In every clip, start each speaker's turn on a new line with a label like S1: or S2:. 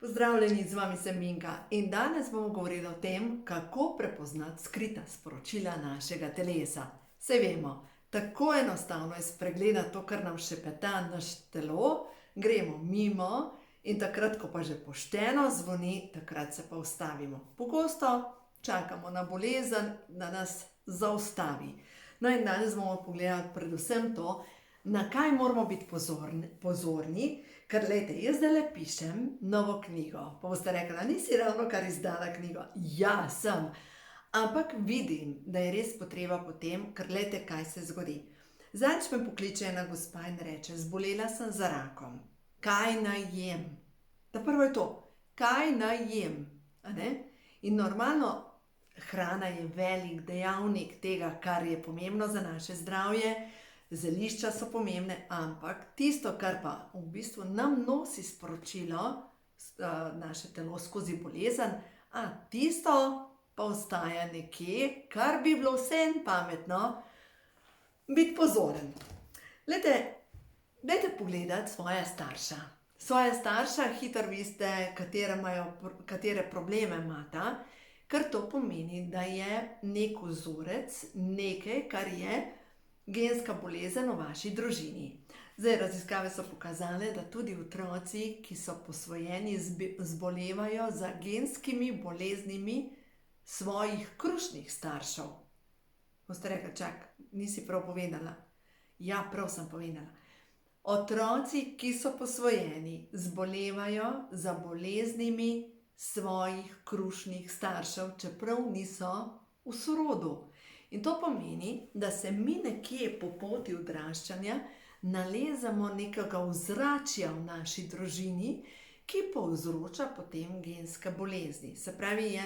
S1: Pozdravljeni, z vami sem Minka in danes bomo govorili o tem, kako prepoznati skrita sporočila našega telesa. Saj vemo, tako enostavno je spregledati to, kar nam šepeta naš telo, gremo mimo in takrat, ko pa že pošteno zvoni, takrat se pa ustavimo. Pogosto čakamo na bolezen, da nas zaustavi. No in danes bomo pogledali predvsem to, na kaj moramo biti pozorni, ker lejte, jaz zdaj pišem novo knjigo. Pa boste rekli, nisi ravno kar izdala knjigo. Ja, sem. Ampak vidim, da je res potreba po tem, ker lejte, kaj se zgodi. Zadnjič me pokliče ena gospa in reče, zbolela sem za rakom. Kaj naj jem? Ta prvo je to, kaj naj jem? In normalno, hrana je velik dejavnik tega, kar je pomembno za naše zdravje. Zelišča so pomembne, ampak tisto, kar pa v bistvu nam nosi sporočilo, naše telo skozi bolezen, tisto pa ostaja nekje, kar bi bilo vseeno pametno biti pozoren. Dajte pogledati svoja starša. Svoja starša hitro veste, katere probleme imata, ker to pomeni, da je nek vzorec, nekaj, kar je genska bolezen v vaši družini. Zdaj, raziskave so pokazale, da tudi otroci, ki so posvojeni, zbolevajo za genskimi boleznimi svojih krušnih staršev. Boste rekli, čak, nisi prav povedala. Ja, prav sem povedala. Otroci, ki so posvojeni, zbolevajo za boleznimi svojih krušnih staršev, čeprav niso v sorodu. In to pomeni, da se mi nekje po poti odraščanja nalezamo nekega ozračja v naši družini, ki povzroča potem genske bolezni. Se pravi, je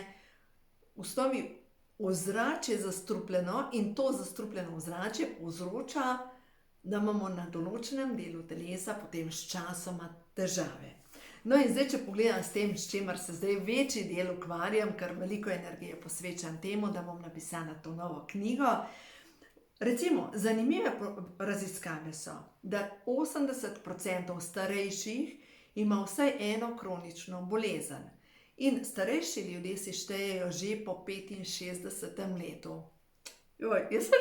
S1: v osnovi ozračje zastrupljeno in to zastrupljeno ozračje povzroča, da imamo na določenem delu telesa potem sčasoma težave. No in zdaj, če pogledam s tem, s čemer se zdaj večji del ukvarjam, ker veliko energije posvečam temu, da bom napisala to novo knjigo. Recimo, zanimive raziskave so, da 80% starejših ima vsaj eno kronično bolezen. In starejši ljudje si štejejo že po 65. letu. Jaz sem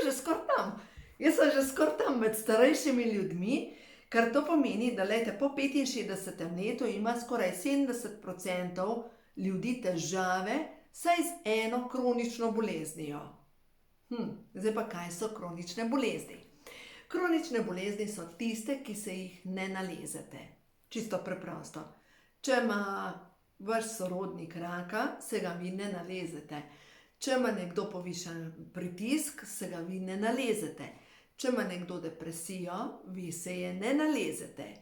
S1: že skoraj tam med starejšimi ljudmi, kar to pomeni, da po 65. letu ima skoraj 70% ljudi težave saj z eno kronično boleznijo. Zdaj pa kaj so kronične bolezni? Kronične bolezni so tiste, ki se jih ne nalezete. Čisto preprosto. Če ima vaš sorodnik raka, se ga vi ne nalezete. Če ima nekdo povišan pritisk, se ga vi ne nalezete. Če ima nekdo depresijo, vi se je ne nalezete.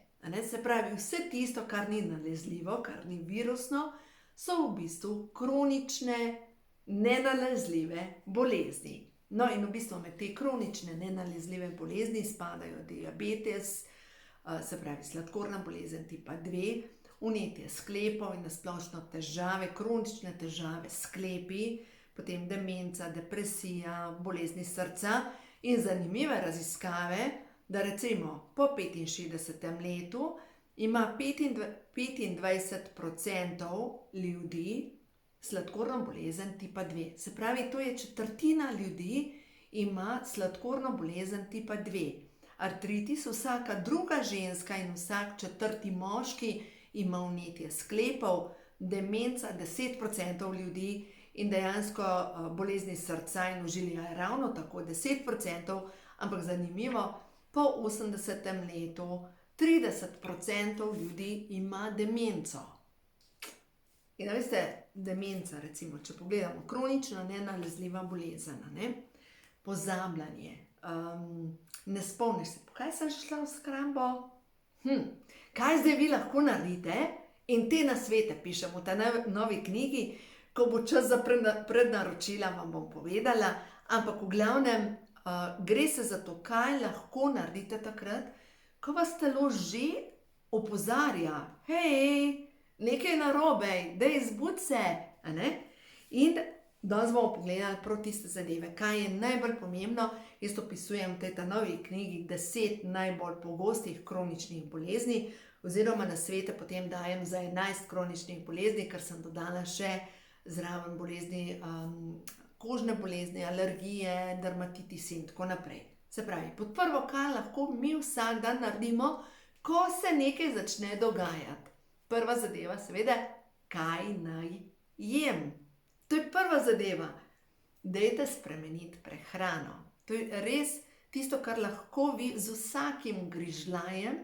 S1: Se pravi, vse tisto, kar ni nalezljivo, kar ni virusno, so v bistvu kronične, nenalezljive bolezni. No in v bistvu med te kronične, nenalezljive bolezni spadajo diabetes, se pravi sladkorna bolezen tipa 2, vnetje sklepov in nasplošno težave, kronične težave s sklepi, potem demenca, depresija, bolezni srca. In zanimive raziskave, da recimo po 65. letu ima 25% ljudi sladkorno bolezen tipa 2. Se pravi, to je četrtina ljudi ima sladkorno bolezen tipa 2. Artritis, vsaka druga ženska in vsak četrti moški ima vnetje sklepov, demenca 10% ljudi in dejansko bolezni srca in ožilja je ravno tako 10%, ampak zanimivo, po 80. letu 30% ljudi ima demenco. In veste, demenca recimo, če pogledamo, kronična nenalezljiva bolezen, pozabljanje, ne spomniš se, kaj sem šla v shrambo? Kaj zdaj vi lahko naredite? In te nasvete pišem v tej novi knjigi. Ko bo čas za prednaročila, vam bom povedala, ampak v glavnem gre se za to, kaj lahko naredite takrat, ko vas telo že opozarja, hej, nekaj narobe, daj zbudi se, In danes bomo pogledali prav tiste zadeve, kaj je najbolj pomembno. Jaz opisujem v tej novi knjigi 10 najbolj pogostih kroničnih bolezni. oziroma nasvete potem dajem za 11 kroničnih bolezni, ker sem dodala še zraven bolezni, kožne bolezni, alergije, dermatitis in tako naprej. Se pravi, pod prvo, kar lahko mi vsak dan naredimo, ko se nekaj začne dogajati. Prva zadeva, seveda, kaj naj jem. To je prva zadeva. Dajte spremeniti prehrano. To je res tisto, kar lahko vi z vsakim grižljajem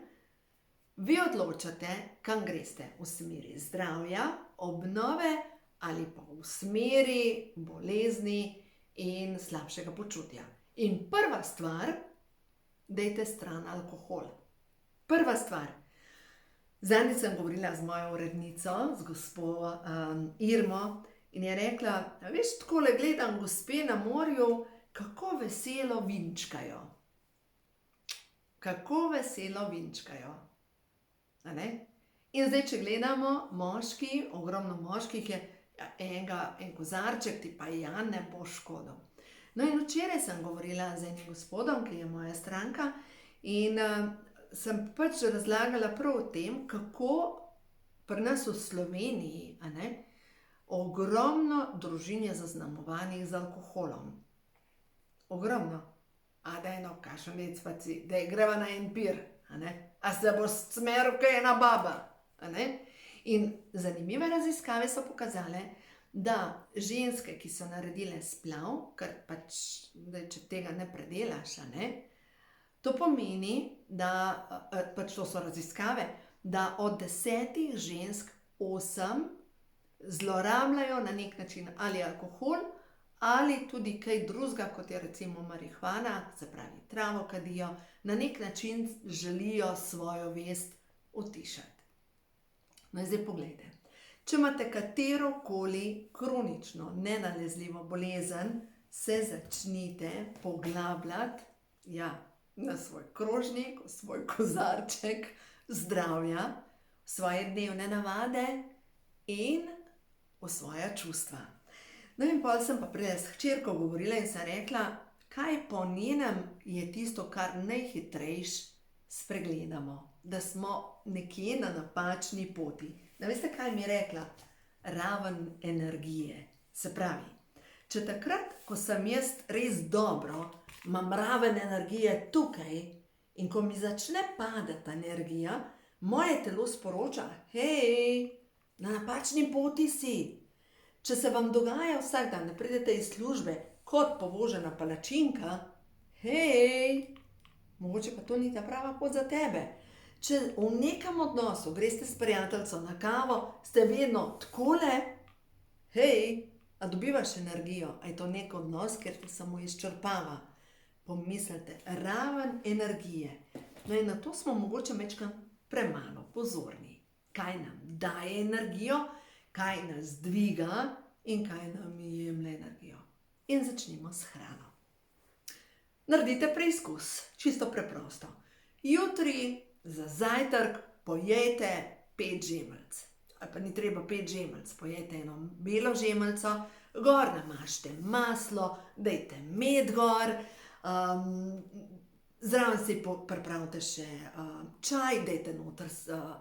S1: vi odločate, kam greste. V smeri zdravja, obnove ali pa v smeri bolezni in slabšega počutja. In prva stvar, dajte stran alkohol. Prva stvar. Zadnjič sem govorila z mojo urednico, z gospo Irmo, in je rekla, veš, takole gledam gospe na morju, kako veselo vinčkajo. Kako veselo vinčkajo. A ne? In zdaj, če gledamo moški, ogromno moških je, en kozarček ti pa ja ne bo škodil. No in včeraj sem govorila z enim gospodom, ki je moja stranka, in sem pač razlagala prav o tem, kako pri nas v Sloveniji, a ne, ogromno družin je zaznamovanih z alkoholom. Ogromno. A daj no, kakšen nec pa si, daj greva na en pir, a ne? A se bo smeril kaj ena baba, a ne? In zanimive raziskave so pokazale, da ženske, ki so naredile splav, ker pač, če tega ne predelaš, a ne, to pomeni, da, pač to so raziskave, da od 10 žensk 8 zlorabljajo na nek način ali alkohol, ali tudi kaj drugega, kot je recimo marihuana, se pravi travo kadijo, na nek način želijo svojo vest utišati. No in zdaj poglejte, če imate katerokoli kronično nenalezljivo bolezen, se začnite poglabljati, ja, na svoj krožnik, v svoj kozarček zdravja, v svoje dnevne navade in v svoja čustva. No in potem sem pa prej s hčerko govorila in sem rekla, kaj po njenem je tisto, kar najhitrejš spregledamo, da smo nekje na napačni poti. Da veste, kaj mi je rekla? Raven energije. Se pravi, če takrat, ko sem jaz res dobro, imam raven energije tukaj in ko mi začne padati energija, moje telo sporoča, hej, na napačni poti si. Če se vam dogaja vsak dan, da pridete iz službe kot povožena palačinka, hej, mogoče pa to ni ta prava pot za tebe. Če v nekem odnosu greste s prijateljco na kavo, ste vedno takole, hej, a dobivaš energijo, a je to nek odnos, ker te samo izčrpava. Pomislite, raven energije. No in na to smo mogoče majčkeno premalo pozorni. Kaj nam daje energijo, kaj nas dviga in kaj nam jemlje energijo. In začnimo s hrano. Naredite preizkus, čisto preprosto. Jutri za zajtrk pojejte 5 žemljic. Ali pa ni treba 5 žemljic, pojejte eno belo žemljico, gor namažite maslo, dajte med gor, zraven si pripravite še čaj, dajte noter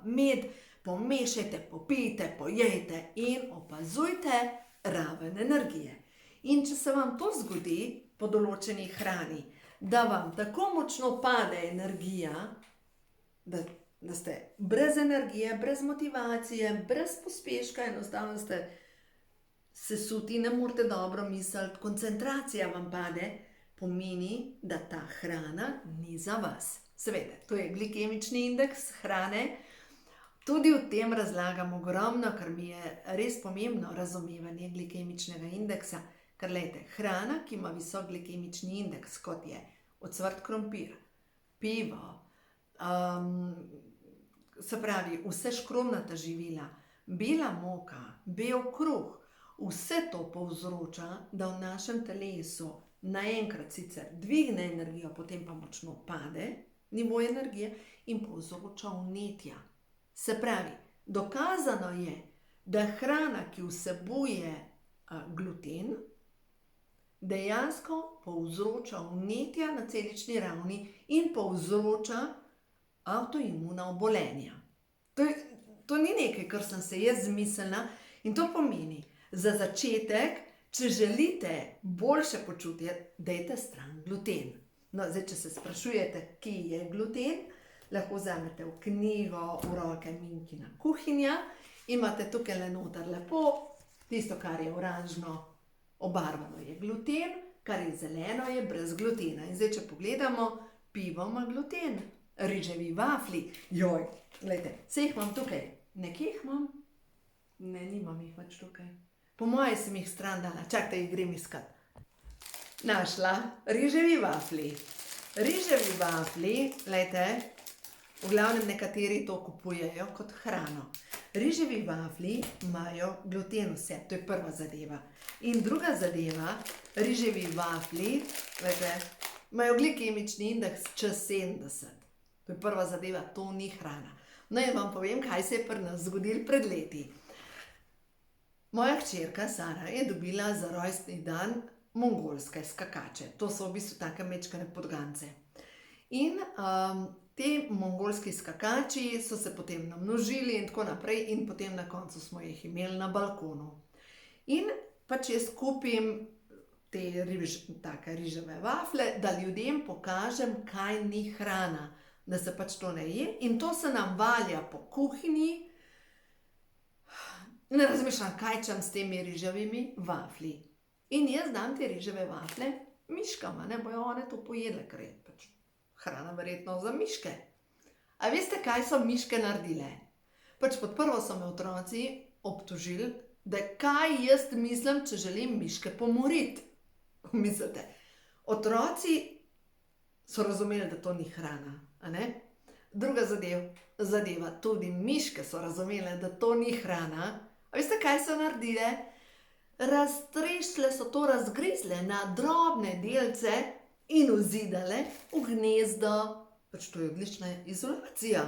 S1: med, pomešajte, popijte, pojejte in opazujte raven energije. In če se vam to zgodi po določeni hrani, da vam tako močno pade energija, da ste brez energije, brez motivacije, brez pospeška, enostavno ste sesuti, ne morete dobro misliti, koncentracija vam pade, pomeni, da ta hrana ni za vas. Seveda, to je glikemični indeks hrane. Tudi o tem razlagam ogromno, ker mi je res pomembno razumevanje glikemičnega indeksa. Ker lejte, hrana, ki ima visok glikemični indeks, kot je ocvrt krompir, pivo, se pravi, vse škromnata živila, bela moka, bel kruh, vse to povzroča, da v našem telesu naenkrat sicer dvigne energijo, potem pa močno pade nivo energije in povzroča vnetja. Se pravi, dokazano je, da hrana, ki vsebuje gluten, dejansko povzroča vnetja na celični ravni in povzroča avtoimuna obolenja. To ni nekaj, kar sem se jaz zmislila, in to pomeni, za začetek, če želite boljše počutje, dajte stran gluten. No, zdaj, če se sprašujete, kje je gluten, lahko vzamete v knjigo v roke Minkina kuhinja, imate tukaj le noter lepo, tisto, kar je oranžno obarvano, je gluten, kar je zeleno, je brez glutena. In zdaj, če pogledamo, pivo ima gluten, riževi vafli, joj, gledajte, vse jih imam tukaj, nekje jih imam, ne, nimam jih več tukaj. Po moje sem jih stran dala, čakajte, jih grem iskat. Našla, riževi vafli. Riževi vafli, gledajte, v glavnem nekateri to kupujejo kot hrano. Riževi vafli imajo gluten vse, to je prva zadeva. In druga zadeva, riževi vafli, gledajte, imajo glikemični indeks čez 70. To je prva zadeva, to ni hrana. No in vam povem, kaj se je pri nas zgodilo pred leti. Moja hčerka Sara je dobila za rojstni dan mongolske skakače. To so v bistvu take mečkane podgance. In te mongolski skakači so se potem namnožili in tako naprej in potem na koncu smo jih imeli na balkonu. In pač jaz kupim te take riževe vafle, da ljudem pokažem, kaj ni hrana, da se pač to ne je. In to se nam valja po kuhinji. Ne razmišljam, kaj čem s temi riževimi vafli. In jaz dam te riževe vafle miškama, ne bojo one to pojedle, ker je pač hrana verjetno za miške. A veste, kaj so miške naredile? Pač pod prvo so me otroci obtožili, da kaj jaz mislim, če želim miške pomoriti. Mislite, otroci so razumeli, da to ni hrana, a ne? Druga zadeva, tudi miške so razumele, da to ni hrana. A veste, kaj so naredile? Raztrešile so to, razgrizle na drobne delce in vzidale v gnezdo. Pač to je odlična izolacija.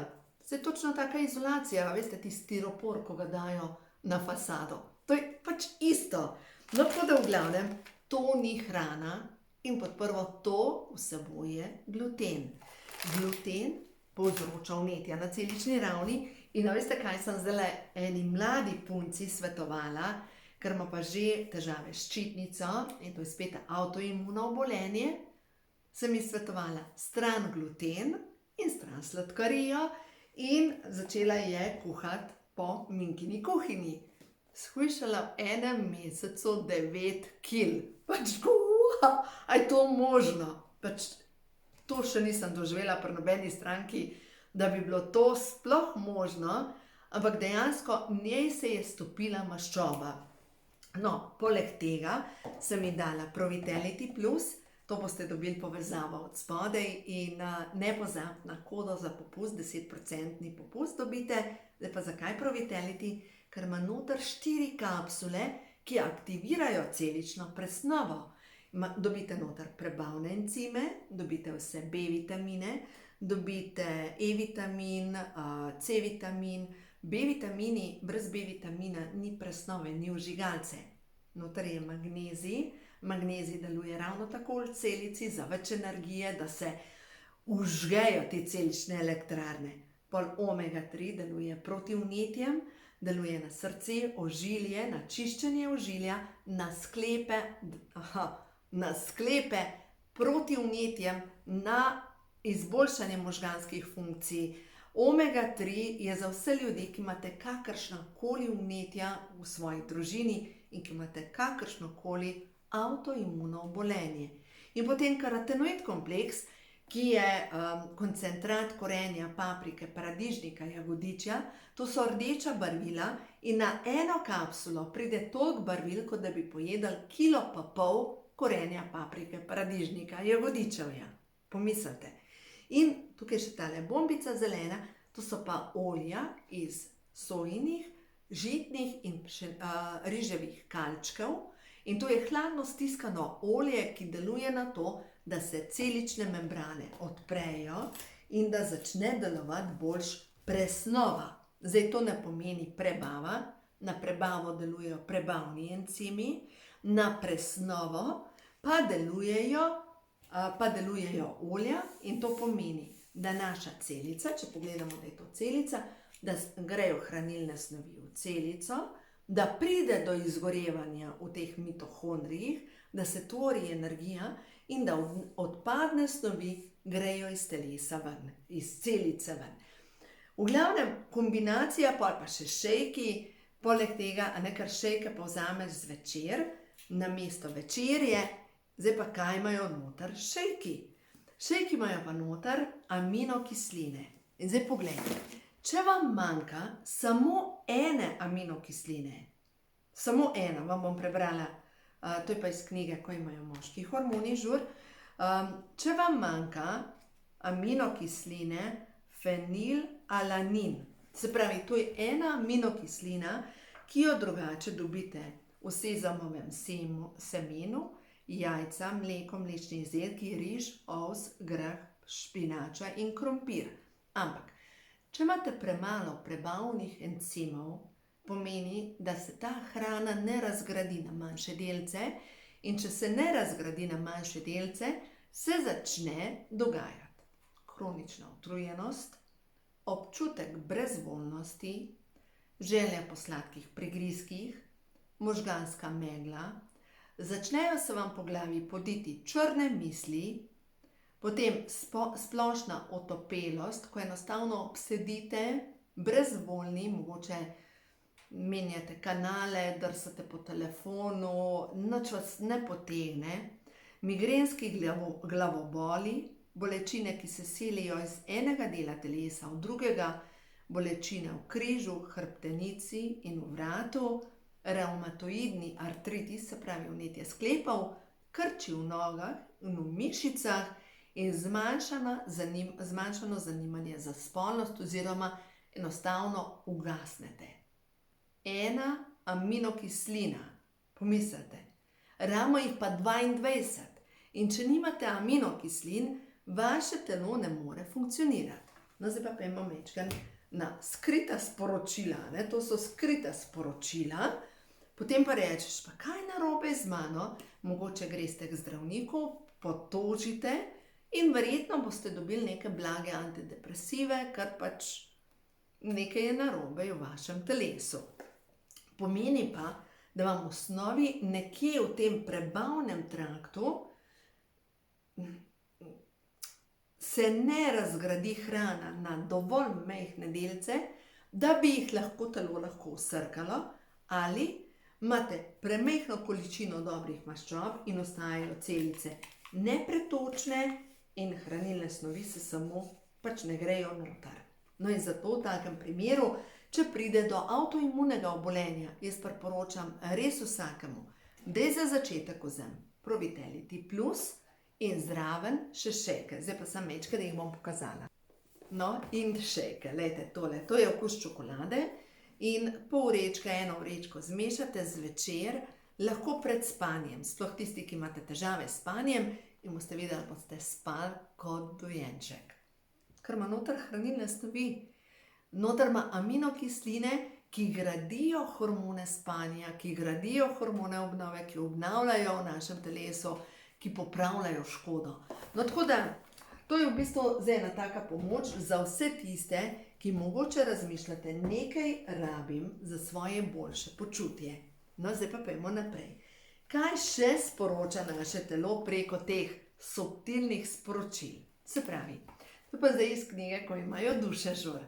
S1: Saj točno taka izolacija, veste, ti stiropor, ko ga dajo na fasado. To je pač isto. No, tako da v glavnem, to ni hrana in pod prvo to vsebuje gluten. Gluten povzroča vnetja na celični ravni. In veste, kaj sem zdaj eni mladi punci svetovala, ker ima pa že težave s ščitnico in to je spet avtoimuno obolenje, sem ji svetovala stran gluten in stran sladkarijo in začela je kuhati po Minkini kuhinji. Shujšala v enem mesecu 9 kil. Pač, a je to možno? Pač, to še nisem doživela pri nobeni stranki, da bi bilo to sploh možno, ampak dejansko njej se je stopila maščoba. No, poleg tega sem ji dala Provitality Plus, to boste dobili povezavo od spodaj in ne pozabite na kodo za popust, 10% popust dobite. Zdaj pa zakaj Provitality? Ker ima noter 4 kapsule, ki aktivirajo celično presnovo. Dobite noter prebavne encime, dobite vse B-vitamine, dobite E-vitamin, C-vitamin. B-vitamini, brez B-vitamina ni presnove, ni vžigalce. Noter je magnezij. Magnezij deluje ravno tako v celici za več energije, da se vžgejo te celične elektrarne. Pol omega-3 deluje proti vnetjem, deluje na srce, ožilje, na čiščenje ožilja, na sklepe proti vnetjem, na izboljšanje možganskih funkcij. Omega-3 je za vse ljudi, ki imate kakršnakoli vnetja v svoji družini in ki imate kakršnokoli avtoimuno obolenje. In potem karotenoid kompleks, ki je koncentrat korenja, paprike, paradižnika, jagodičja, to so rdeča barvila in na eno kapsulo pride toliko barvil, kot da bi pojedali 1,5 kila korenja, paprike, paradižnika, jagodičevja. Pomislite. In tukaj še tale bombica zelena, to so pa olja iz sojinih, žitnih in riževih kalčkov. In to je hladno stiskano olje, ki deluje na to, da se celične membrane odprejo in da začne delovati boljš presnova. Zdaj to ne pomeni prebava, na prebavo delujejo prebavni encimi, na presnovo pa delujejo olja in to pomeni, da naša celica, če pogledamo, da je to celica, da grejo hranilne snovi v celico, da pride do izgorevanja v teh mitohondrijih, da se tvori energija in da odpadne snovi grejo iz telesa ven, iz celice ven. V glavnem, kombinacija, pa še šejki, poleg tega, ker šejke pa vzameš zvečer, namesto večerje, zdaj pa kaj imajo noter šejki? Šejki imajo pa noter aminokisline. In zdaj poglejte, če vam manjka samo ene aminokisline, samo ena, vam bom prebrala, to je pa iz knjige, ko imajo moški hormoni žur, če vam manjka aminokisline fenilalanin, se pravi, to je ena aminokislina, ki jo drugače dobite v sezamovem semenu, jajca, mleko, mlečni izdelki, riž, ovs, grah, špinača in krompir. Ampak, če imate premalo prebavnih encimov, pomeni, da se ta hrana ne razgradi na manjše delce, in če se ne razgradi na manjše delce, se začne dogajati kronična utrujenost, občutek brezvoljnosti, želja po sladkih prigrizkih, možganska megla, začnejo se vam po glavi poditi črne misli, potem splošna otopelost, ko enostavno obsedite, brezvoljni, mogoče menjate kanale, drsate po telefonu, nič vas ne potegne, migrenski glavoboli, bolečine, ki se selijo iz enega dela telesa v drugega, bolečine v križu, hrbtenici in v vratu, revmatoidni artritis, se pravi vnetje sklepov, krči v nogah in v mišicah in zmanjšano zanimanje za spolnost oziroma enostavno ugasnete. Ena aminokislina, pomislite, ravno jih pa 22. In če nimate aminokislin, vaše telo ne more funkcionirati. No, zdaj pa pojmo mečken na skrita sporočila, to so skrita sporočila, potem pa rečeš, pa kaj narobe z mano, mogoče greste k zdravniku, potožite in verjetno boste dobili neke blage antidepresive, ker pač nekaj je narobe v vašem telesu. Pomeni pa, da vam v osnovi nekje v tem prebavnem traktu se ne razgradi hrana na dovolj majhne delce, da bi jih telo lahko vsrkalo, ali imate premajhno količino dobrih maščob in ostajajo celice nepretočne in hranilne snovi se samo pač ne grejo noter. No in zato v takem primeru, če pride do avtoimunnega obolenja, jaz priporočam res vsakemu, da je za začetek vzem Pro-Vitality Plus in zraven še šejke. Zdaj pa samo mečke, da jih bom pokazala. No in šejke, glejte tole, to je okus čokolade in pol vrečke, eno vrečko zmešate zvečer, lahko pred spanjem, sploh tisti, ki imate težave s spanjem in boste videli, da boste spali kot dojenček. Ker ima noter hranilne snovi, noter ima aminokisline, ki gradijo hormone spanja, ki gradijo hormone obnove, ki obnavljajo v našem telesu, ki popravljajo škodo. No, tako da, to je v bistvu zdaj ena taka pomoč za vse tiste, ki mogoče razmišljate, nekaj rabim za svoje boljše počutje. No, zdaj pa pojdimo naprej. Kaj še sporoča naše telo preko teh subtilnih sporočil? Se pravi, to pa zdaj iz knjige, ko imajo duše žur.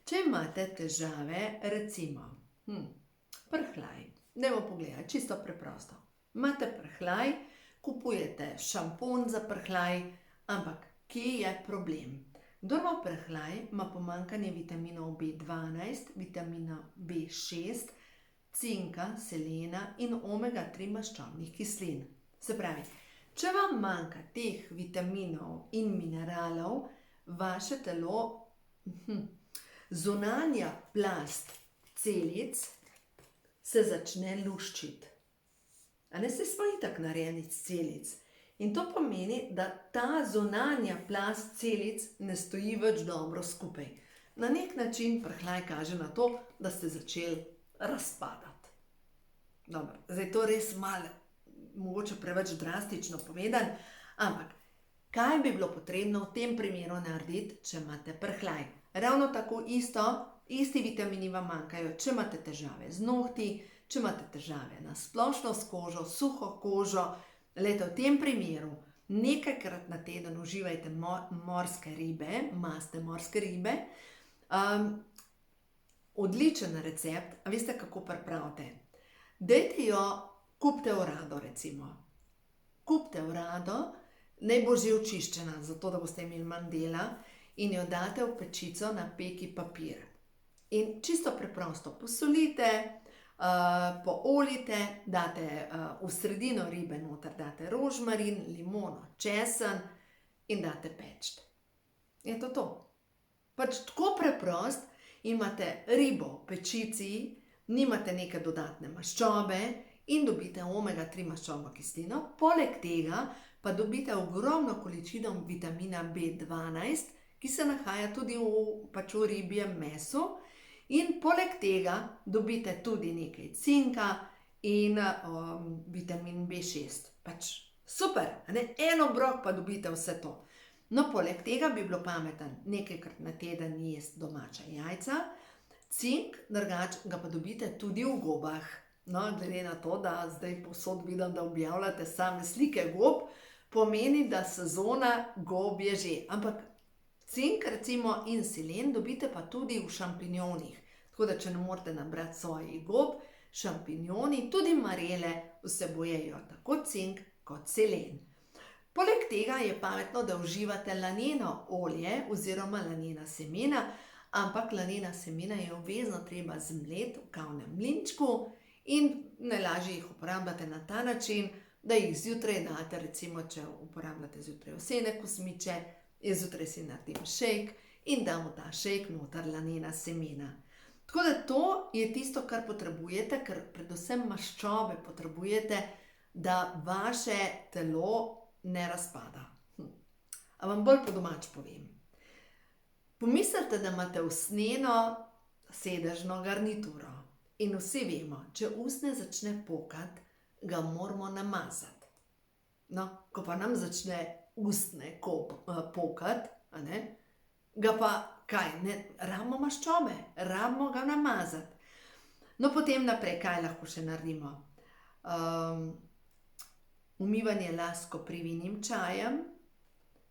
S1: Če imate težave, recimo, prhljaj, dajmo pogledati, čisto preprosto. Imate prhljaj, kupujete šampon za prhljaj, ampak kje je problem? Kdor ima prhljaj, ima pomanjkanje vitaminov B12, vitamina B6, cinka, selena in omega-3 maščobnih kislin. Se pravi, če vam manjka teh vitaminov in mineralov, vaše telo, zunanja plast celic se začne luščiti. A ne, se smo itak narejeni iz celic. In to pomeni, da ta zunanja plast celic ne stoji več dobro skupaj. Na nek način prhljaj kaže na to, da ste začeli razpadati. Dobro, zdaj to res malo, mogoče preveč drastično povedan, ampak kaj bi bilo potrebno v tem primeru narediti, če imate prhljaj? Ravno tako isto Isti vitamini vam manjkajo, če imate težave z nohti, če imate težave na splošno s kožo, suho kožo. Glejte, v tem primeru nekajkrat na teden uživajte morske ribe, mastne morske ribe. Odličen recept, a veste, kako pripravite? Dajte jo, kupite orado recimo. Kupite orado, naj bo že očiščena, zato da boste imeli manj dela, in jo date v pečico na peki papir. In čisto preprosto posolite, poolite, date v sredino ribe noter, date rožmarin, limono, česen in date peči. Je to to. Pač tako preprost, imate ribo v pečici, nimate neke dodatne maščobe in dobite omega-3 maščobno kislino, poleg tega pa dobite ogromno količino vitamina B12, ki se nahaja tudi v ribjem mesu. In poleg tega dobite tudi nekaj cinka in vitamin B6. Pač super, ne? En obrok pa dobite vse to. No, poleg tega bi bilo pametno nekajkrat na teden jesti domača jajca. Cink, drugače ga pa dobite tudi v gobah. No, glede na to, da zdaj povsod vidim, da objavljate same slike gob, pomeni, da sezona gob je že. Ampak cink recimo in selen dobite pa tudi v šampinjonih. Tako da, če ne morete nabrati svojih gob, šampinjoni, tudi marele vsebujejo tako cink kot selen. Poleg tega je pametno, da uživate laneno olje oziroma lanena semena, ampak lanena semena je obvezno treba zmleti v kavnem mlinčku in najlažje jih uporabljate na ta način, da jih zjutraj date, recimo, če uporabljate zjutraj ovsene kosmiče, jaz zjutraj si naredim šejk in dam v ta šejk noter lanena semena. Tako da to je tisto, kar potrebujete, ker predvsem maščobe potrebujete, da vaše telo ne razpada. A vam bolj po domač povem. Pomislite, da imate usnjeno sedežno garnituro. In vsi vemo, če usnje začne pokati, ga moramo namazati. No, ko pa nam začne usnje pokati, ga pa kaj, ne, rabimo maščobe, rabimo ga namazati. No, potem naprej, kaj lahko še naredimo? Umivanje las s koprivinim čajem,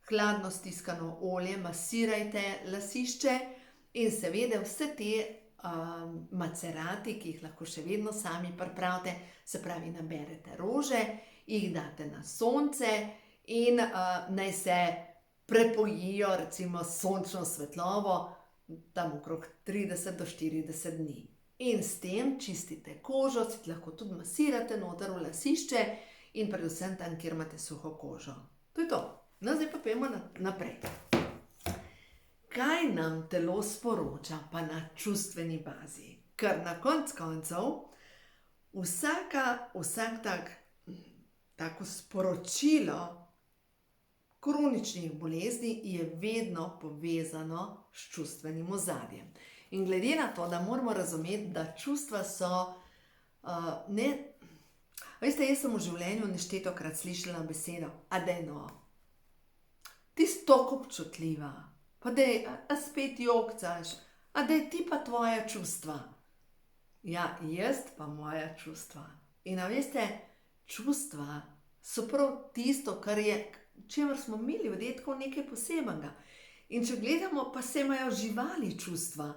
S1: hladno stiskano olje, masirajte lasišče in seveda vse te macerati, ki jih lahko še vedno sami pripravite, se pravi, naberete rože, jih date na sonce in naj se prepojijo recimo s sončno svetlobo tam okrog 30 do 40 dni. In s tem čistite kožo, si lahko tudi masirate noter v lasišče in predvsem tam, kjer imate suho kožo. To je to. No, zdaj pa pojmo naprej. Kaj nam telo sporoča pa na čustveni bazi? Ker na koncu koncev vsak tako sporočilo kroničnih bolezni je vedno povezano s čustvenim ozadjem. In glede na to, da moramo razumeti, da čustva so Veste, jaz sem v življenju neštetokrat slišala besedo, a daj no, ti si toliko občutljiva, pa daj, a spet jokcaš, a daj ti pa tvoja čustva. Ja, jaz pa moja čustva. In a veste, čustva so prav tisto, čemer smo mi ljudje tako nekaj posebnega. In če gledamo, pa se imajo živali čustva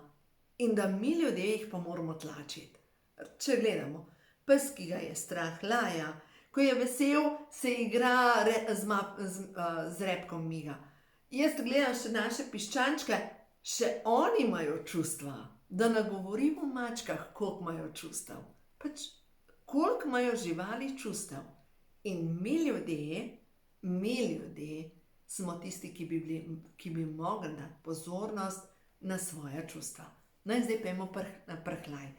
S1: in da mi ljudje jih pa moramo tlačiti. Če gledamo, pes, ki ga je strah, laja, ko je vesel, se igra z repkom miga. Jaz gledam še naše piščančke, še oni imajo čustva. Da ne govorim o mačkah, koliko imajo čustev. Pač, koliko imajo živali čustev. In mi ljudje smo tisti, ki bi mogli dati pozornost na svoja čustva. No in zdaj pojmo na prhljaj.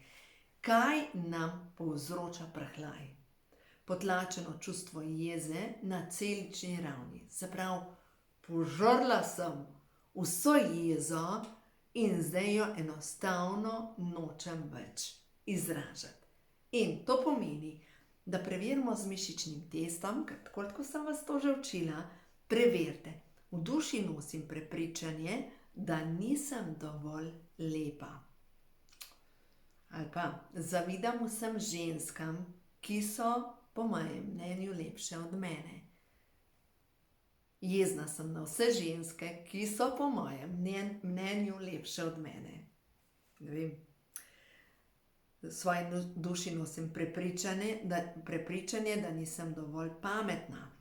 S1: Kaj nam povzroča prhljaj? Potlačeno čustvo jeze na celični ravni. Se pravi, požrla sem vso jezo in zdaj jo enostavno nočem več izražati. In to pomeni, da preverimo z mišičnim testom, ker tako kot sem vas to že učila, preverite. V duši nosim prepričanje, da nisem dovolj lepa. Ali pa zavidam vsem ženskam, ki so po mojem mnenju lepše od mene. Jezna sem na vse ženske, ki so po mojem mnenju lepše od mene. Ne vem. V svoji duši nosim prepričanje, da nisem dovolj pametna.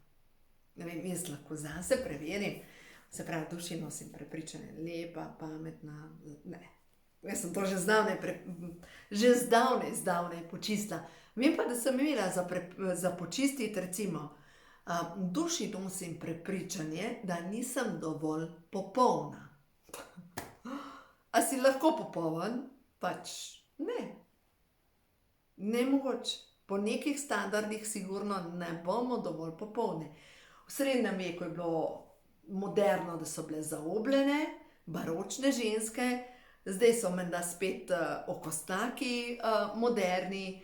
S1: Ne vem, jaz lahko zase preverim. Se pravi, v duši nosim prepričanje, lepa, pametna, ne. Jaz sem to že zdavnaj počistila. Vem pa, da sem imela za počistiti, recimo, v duši nosim prepričanje, da nisem dovolj popolna. A si lahko popoln? Pač ne. Nemogoče. Po nekih standardih sigurno ne bomo dovolj popolni. V srednjem veku je bilo moderno, da so bile zaobljene, baročne ženske, zdaj so menda spet okostnaki moderni,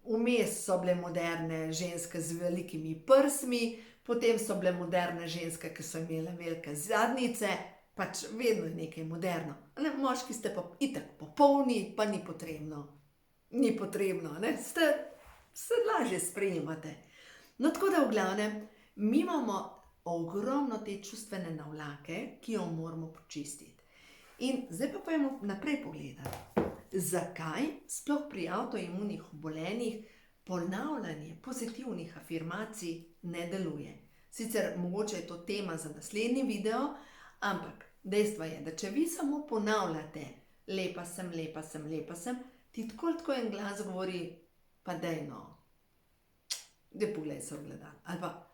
S1: vmes so bile moderne ženske z velikimi prsmi, potem so bile moderne ženske, ki so imele velike zadnjice, pač vedno je nekaj moderno. Moški ste pa itak popolni, pa ni potrebno. Ni potrebno, ne? Se lažje sprejemate. No, tako da v glavnem, mi imamo ogromno te čustvene navlake, ki jo moramo počistiti. In zdaj pa pojmo naprej pogledati. Zakaj sploh pri avtoimunih obolenjih ponavljanje pozitivnih afirmacij ne deluje? Sicer mogoče je to tema za naslednji video, ampak dejstvo je, da če vi samo ponavljate lepa sem, lepa sem, lepa sem, ti tako en glas govori, pa daj no, daj poglej se ogledalo. Ali pa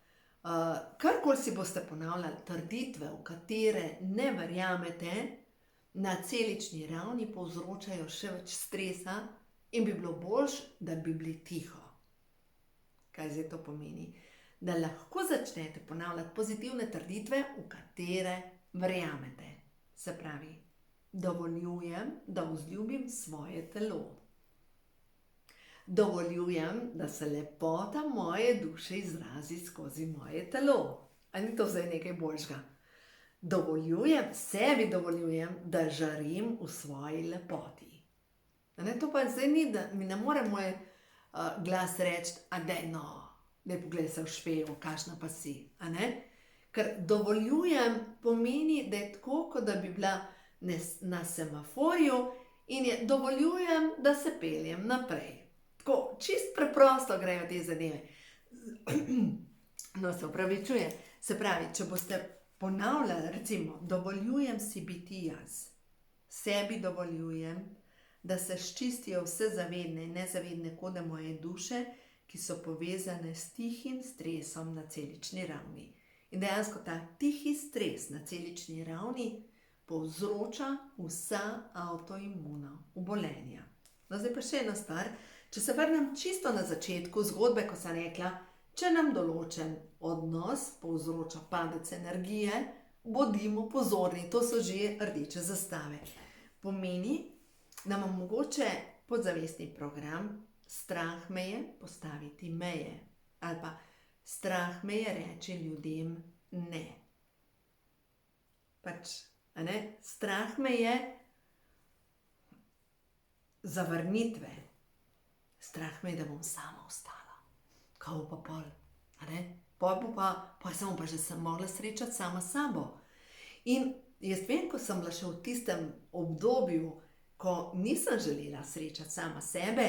S1: karkoli si boste ponavljali, trditve, v katere ne verjamete, na celični ravni povzročajo še več stresa in bi bilo boljše, da bi bili tiho. Kaj zdaj to pomeni? Da lahko začnete ponavljati pozitivne trditve, v katere verjamete. Se pravi, dovoljujem, da vzljubim svoje telo. Dovoljujem, da se lepota moje duše izrazi skozi moje telo. A ni to zdaj nekaj boljšega? Sebi dovoljujem, da žarim v svoji lepoti. To pa zdaj ni, da mi ne more moj glas reči, a daj no, daj poglej se v špeju, kakšna pa si. Ker dovoljujem pomeni, da je tako, kot da bi bila na semaforju in dovoljujem, da se peljem naprej. Tako, čist preprosto grejo te zadeve. No, se opravičujem. Se pravi, če boste ponavljali, recimo, dovoljujem si biti jaz. Sebi dovoljujem, da se sčistijo vse zavedne in nezavedne kode moje duše, ki so povezane s tihim stresom na celični ravni. In dejansko ta tihi stres na celični ravni povzroča vsa avtoimuna obolenja. No, zdaj pa še ena stvar. Če se vrnem čisto na začetku zgodbe, ko sem rekla, če nam določen odnos povzroča padec energije, bodimo pozorni, to so že rdeče zastave. Pomeni, da imam mogoče podzavestni program, strah me je postaviti meje. Ali pa strah me je reči ljudem ne. Pač, strah me je zavrnitve. Strah me je, da bom sama ostala. Kaj pa pol? Pa sem pa že mogla srečati sama s sabo. In jaz vem, ko sem bila še v tistem obdobju, ko nisem želela srečati sama sebe,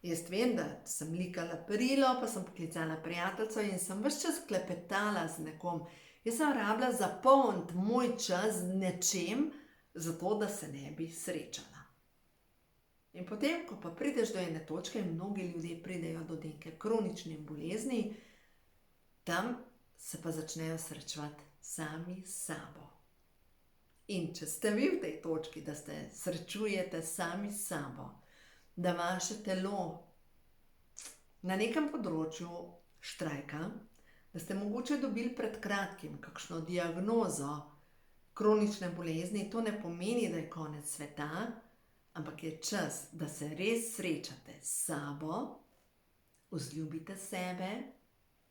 S1: jaz vem, da sem likala perilo, pa sem poklicala prijateljico in sem ves čas klepetala z nekom. Jaz sem rabila zapolniti moj čas z nečem, zato da se ne bi srečala. In potem, ko pa prideš do ene točke, mnogi ljudje pridejo do neke kronične bolezni, tam se pa začnejo srečevati sami s sabo. In če ste vi v tej točki, da se srečujete sami s sabo, da vaše telo na nekem področju štrajka, da ste mogoče dobili pred kratkim kakšno diagnozo kronične bolezni, to ne pomeni, da je konec sveta, ampak je čas, da se res srečate s sabo, vzljubite sebe,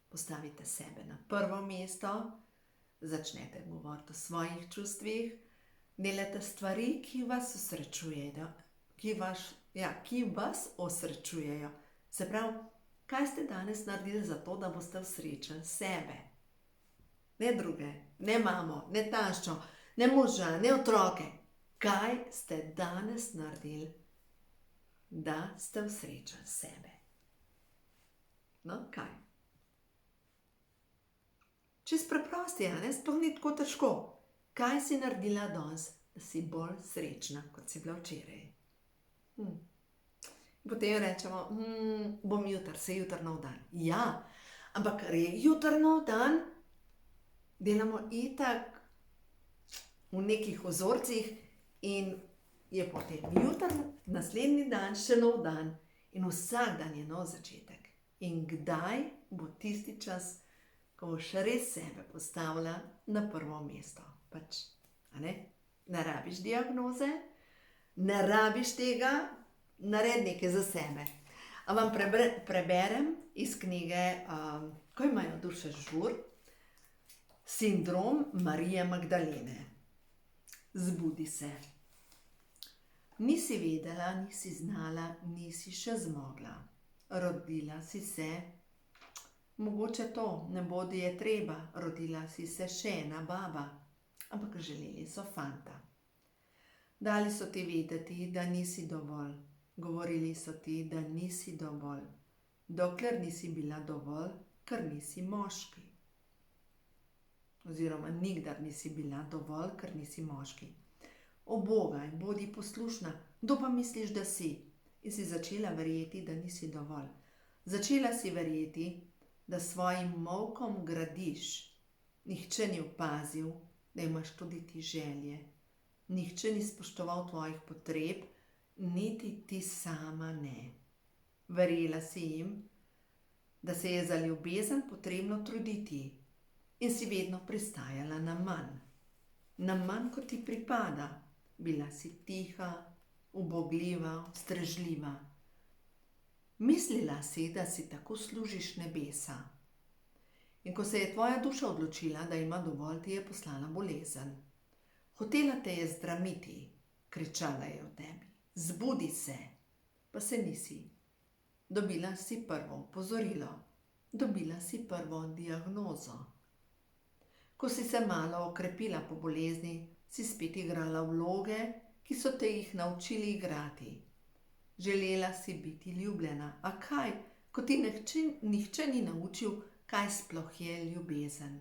S1: postavite sebe na prvo mesto, začnete govoriti o svojih čustvih, delate stvari, ki vas osrečujejo ki vas osrečujejo. Se pravi, kaj ste danes naredili za to, da boste osrečili sebe? Ne druge, ne mamo, ne taščo, ne moža, ne otroke. Kaj ste danes naredili, da ste osrečili sebe? No, kaj? Čist preprosti, a ne? Sploh ni tako težko. Kaj si naredila danes, da si bolj srečna, kot si bila včeraj? Potem rečemo, bom jutri, se jutri nov dan. Ja, ampak ker je jutri nov dan, delamo itak v nekih vzorcih in je potem jutri, naslednji dan, še nov dan in vsak dan je nov začetek. In kdaj bo tisti čas, ko boš res sebe postavila na prvo mesto? Pač, a ne? Ne rabiš diagnoze, ne rabiš tega, naredi nekaj za sebe. A vam preberem iz knjige, ko imajo duše žur, Sindrom Marije Magdalene. Zbudi se. Nisi vedela, nisi znala, nisi še zmogla. Rodila si se, mogoče to, ne bodi je treba, rodila si se še ena baba, ampak želeli so fanta. Dali so ti vedeti, da nisi dovolj, govorili so ti, da nisi dovolj, dokler nisi bila dovolj, ker nisi moški. Oziroma, nikdar nisi bila dovolj, ker nisi moški. Obogaj, bodi poslušna, kdo pa misliš, da si? In si začela verjeti, da nisi dovolj. Začela si verjeti, da svojim molkom gradiš. Nihče ni opazil, da imaš tudi ti želje. Nihče ni spoštoval tvojih potreb, niti ti sama ne. Verjela si jim, da se je za ljubezen potrebno truditi in si vedno pristajala na manj, kot ti pripada. Bila si tiha, ubogljiva, ustrežljiva. Mislila si, da si tako služiš nebesa. In ko se je tvoja duša odločila, da ima dovolj, ti je poslala bolezen. Hotela te je zdramiti, kričala je v tebi. Zbudi se, pa se nisi. Dobila si prvo opozorilo, dobila si prvo diagnozo. Ko si se malo okrepila po bolezni, si spet igrala vloge, ki so te jih naučili igrati. Želela si biti ljubljena, a kaj, ko ti nihče ni naučil, kaj sploh je ljubezen.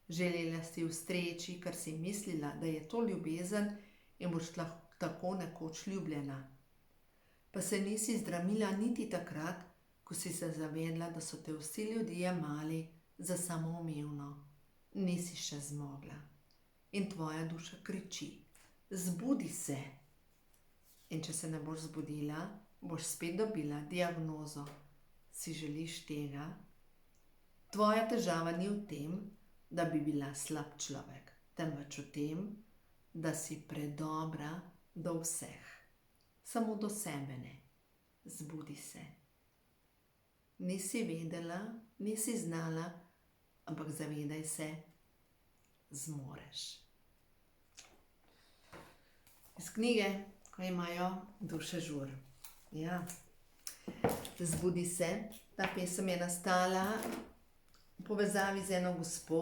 S1: Želela si ustreči, ker si mislila, da je to ljubezen in boš tako nekoč ljubljena. Pa se nisi zdramila niti takrat, ko si se zavedla, da so te vsi ljudje jemali za samoumevno. Nisi še zmogla. In tvoja duša kriči. Zbudi se. In če se ne boš zbudila, boš spet dobila diagnozo. Si želiš tega? Tvoja težava ni v tem, da bi bila slab človek, temveč v tem, da si predobra do vseh. Samo do sebe ne. Zbudi se. Nisi vedela, nisi znala, ampak zavedaj se, zmoreš. Iz knjige, ko imajo duše žur. Ja. Zbudi se. Ta pesem je nastala v povezavi z eno gospo,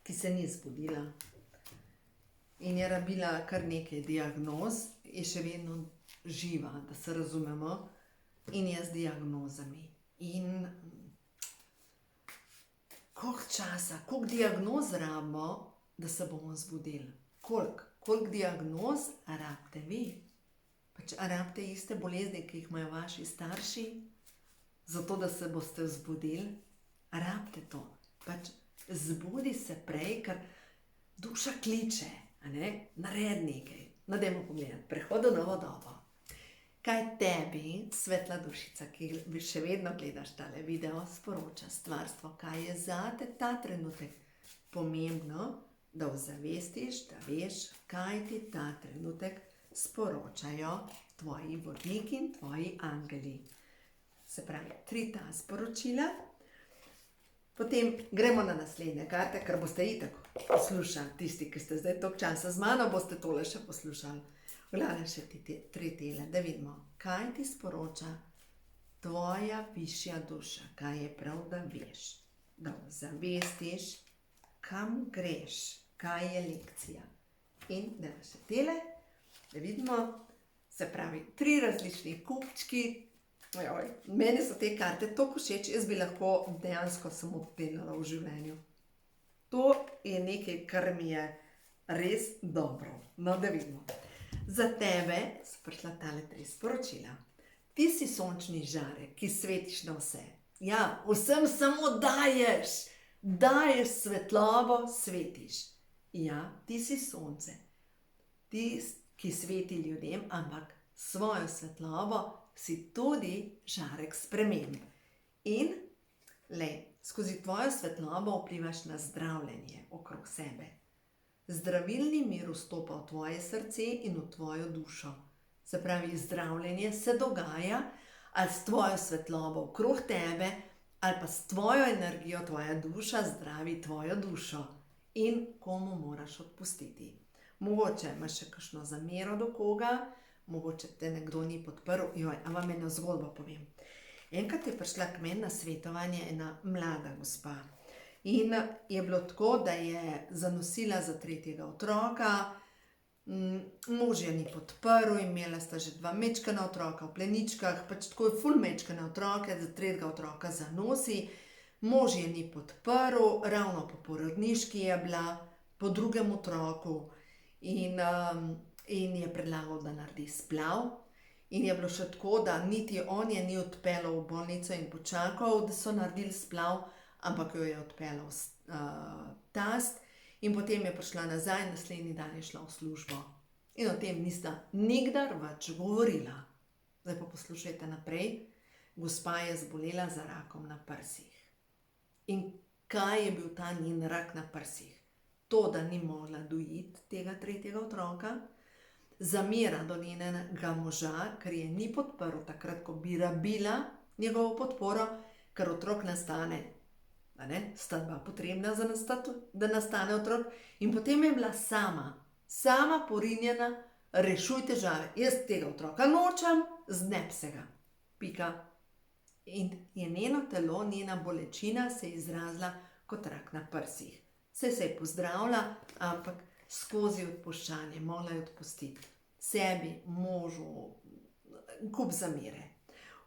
S1: ki se ni zbudila. In je rabila kar nekaj diagnoz, je še vedno živa, da se razumemo, in je z diagnozami. In koliko časa, koliko diagnoz rabimo, da se bomo zbudili? Koliko diagnoz rabite vi? Pač rabite iste bolezni, ki jih imajo vaši starši, zato da se boste zbudili? Rabite to. Pač zbudi se prej, ker duša kliče, a ne? Naredi nekaj. No, dajmo pogledati. Prehod v novo dobo. Kaj tebi, svetla dušica, ki še vedno gledaš tale video, sporoča stvarstvo? Kaj je zate ta trenutek pomembno, da ozavestiš, da veš, kaj ti ta trenutek sporočajo tvoji vodniki in tvoji angeli? Se pravi, 3 ta sporočila. Potem gremo na naslednje karte, ker boste itak poslušali. Tisti, ki ste zdaj toliko časa z mano, boste tole še poslušali. Gledaj še tri tele, da vidimo, kaj ti sporoča tvoja višja duša, kaj je prav, da veš, da zavestiš, kam greš, kaj je lekcija. In da še tele, da vidimo, se pravi, 3 različni kupčki. Meni so te karte toliko všeč, jaz bi lahko dejansko samo pelala v življenju. To je nekaj, kar mi je res dobro. No, da vidimo. Za tebe so prišla tale 3 sporočila. Ti si sončni žarek, ki svetiš na vse. Ja, vsem samo daješ svetlobo, svetiš. Ja, ti si sonce. Ti, ki sveti ljudem, ampak svojo svetlobo si tudi žarek spremeni. In, skozi tvojo svetlobo vplivaš na zdravljenje okrog sebe. Zdravilni mir vstopa v tvoje srce in v tvojo dušo. Se pravi, zdravljenje se dogaja ali s tvojo svetlobo okrog tebe, ali pa s tvojo energijo tvoja duša zdravi tvojo dušo. In komu moraš odpustiti. Mogoče imaš še kakšno zamero do koga, mogoče te nekdo ni podprl. A vam eno zgodbo povem. Enkrat je prišla k meni na svetovanje ena mlada gospa. In je bilo tako, da je zanosila za 3. otroka, mož je ni podprl, imela sta že 2 mečkana otroka v pleničkah, pač tako je ful mečkane otroke, za 3. otroka zanosi. Mož je ni podprl, ravno po porodniški je bila, po 2. otroku in je predlagal, da naredi splav. In je bilo še tako, da niti on je ni odpeljal v bolnico in počakal, da so naredili splav, ampak jo je odpeljal tast in potem je prišla nazaj, naslednji dan je šla v službo. In o tem nista nikdar več govorila. Zdaj pa poslušajte naprej. Gospa je zbolela za rakom na prsih. In kaj je bil ta njen rak na prsih? To, da ni mogla dojiti tega 3. otroka, zamera do njenega moža, ker je ni podprl takrat, ko bi rabila njegovo podporo, ker otrok nastane, sta 2 potrebna, da nastane otrok. In potem je bila sama porinjena, rešuj težave. Jaz tega otroka nočem, znep se ga. Pika. In je njeno telo, njena bolečina se je izrazila kot rak na prsih. Se je pozdravila, ampak skozi odpuščanje, mogla je odpustiti sebi, možu, kup zamere.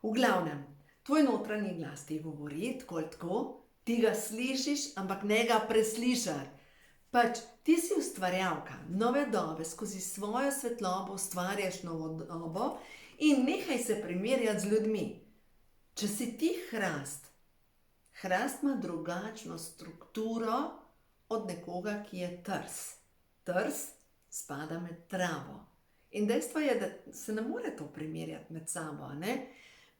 S1: V glavnem, tvoj notranji glas ti govori, tako, ti ga slišiš, ampak ne ga preslišar. Pač, ti si ustvarjalka nove dobe, skozi svojo svetlobo ustvarjaš novo dobo in nehaj se primerjati z ljudmi. Če si ti hrast ima drugačno strukturo od nekoga, ki je trs. Trs spada med travo. In dejstvo je, da se ne more to primerjati med sabo,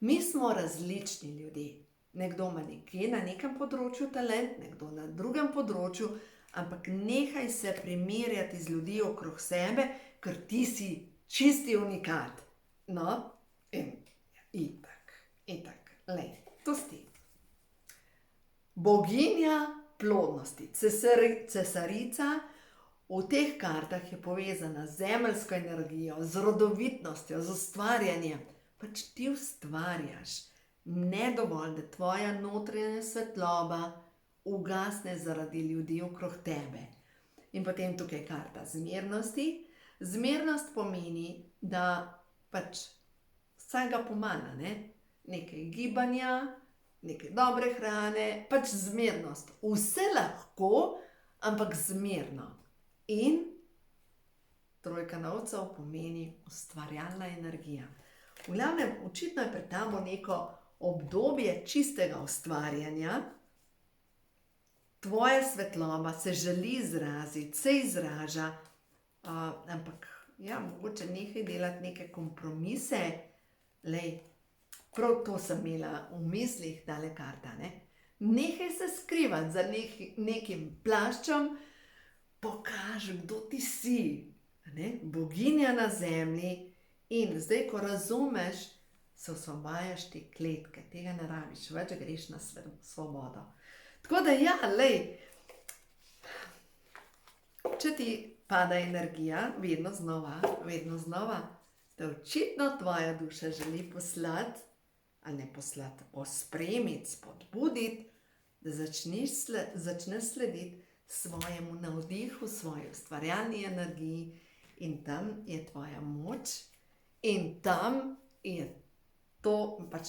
S1: Mi smo različni ljudje. Nekdo ima nekje na nekem področju talent, nekdo na drugem področju, ampak nehaj se primerjati z ljudi okrog sebe, ker ti si čisti unikat. No, in itak, to si ti. Boginja plodnosti, cesarica, v teh kartah je povezana z zemeljsko energijo, z rodovitnostjo, z ustvarjanjem. Pač ti ustvarjaš. Ne dovolj, da tvoja notranja svetloba ugasne zaradi ljudi okrog tebe. In potem tukaj karta zmernosti. Zmernost pomeni, da pač vsega pomana, nekaj gibanja, nekaj dobre hrane, pač zmernost. Vse lahko, ampak zmerno. In 3 novcev pomeni ustvarjalna energija. V glavnem, očitno je pred tabo neko obdobje čistega ustvarjanja. Tvoja svetloba se želi izraziti, se izraža, ampak mogoče nehaj delati neke kompromise. Prav to sem imela v mislih, tale karta, Nehaj se skrivati za nekim plaščem, pokaži, kdo ti si, boginja na zemlji. In zdaj, ko razumeš, se osvobajaš te kletke, tega ne rabiš, več greš na svobodo. Tako da če ti pada energija, vedno znova, da očitno tvoja duša želi poslati, ali ne poslati, pospremiti, spodbuditi, da začneš slediti svojemu navdihu, svoji ustvarjalni energiji in tam je tvoja moč in tam je to, pač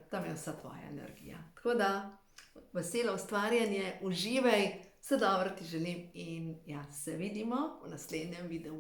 S1: tam je vsa tvoja energija. Tako da, veselo ustvarjanje, uživaj, vse dobro ti želim in ja, se vidimo v naslednjem videu.